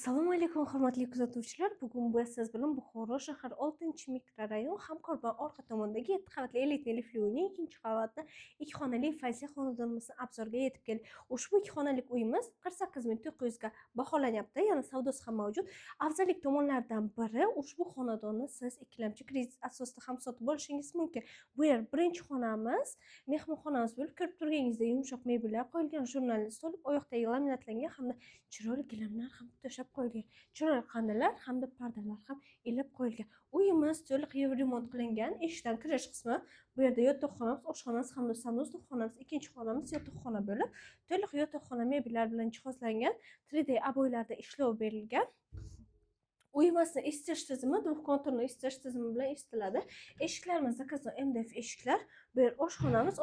Assalomu alaykum, hurmatli kuzatuvchilar. Bugun bu siz bilan Buxoro shahar 6-mikrorayon Hamkorban orqa tomondagi 7 qavatli elitli liftli uyning 2-qavatli 2 xonali fayzli xonadonimizni obzorga yetib keldik. Ushbu 2 xonalik uyimiz 48900 ga baholanyapti. Yana savdosi ham mavjud. Afzallik tomonlaridan biri ushbu xonadonni siz ikkilamchi kredit asosida ham sotib olishingiz mumkin. Bu yer birinchi xonamiz, mehmonxonamiz bo'lib, ko'rib turganingizdek yumshoq mebellar qo'yilgan, jurnalli stol, oyoqdagi laminatlangan hamda chiroyli gilamlar ham to'shab qo'yilgan. Chiroyli qandalar hamda pardalar ham ilib qo'yilgan. Uyimiz to'liq remont qilingan. Eshikdan kirish qismi bu yerda yotoqxonamiz, oshxonamiz hamda sanusiy xonamiz, ikkinchi xonamiz yotoqxona bo'lib, to'liq yotoqxona mebellar bilan jihozlangan, 3D aboylarda ishlov berilgan. Uyimizni isitish tizimi duxkonturni isitish tizimi bilan isitiladi. Eshiklarimiz zakazdan MDF eshiklar. Bu yer oshxonamiz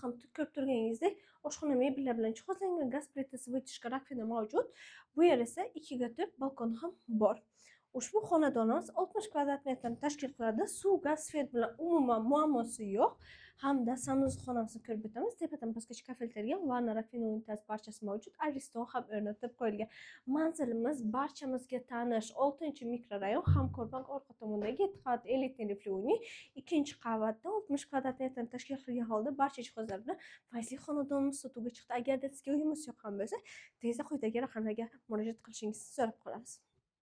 ham ko'rib turganingizdek oshxona mebellar bilan jihozlangan, gaz plitasi, vытяжка, rakvina mavjud. Bu yer esa 2 ga 4 balkon ham bor. Ushbu xonadonimiz 60 kvadrat metrni tashkil qiladi. Suv, gaz, svet bilan umuman muammosi yo'q. Hamda sanusiy xonamizni ko'rib o'tamiz. Tepadan pastgacha kafiltirgan vanna, rakvina unitaz barchasi mavjud. Ariston ham o'rnatib qo'yilgan. Manzilimiz barchamizga tanish 6-mikrorayon Hamkorban orqa tomondagi 7 qavatli elitli liftli uyning 2-qavatda 60 kvadrat metrni tashkil qilgan holda barcha jihozlar bilan fayzli xonadonimiz sotuvga chiqdi. Agarda sizga uyimiz yoqqan bo'lsa, tezda quyidagi raqamlarga murojaat qilishingizni so'rab qolamiz.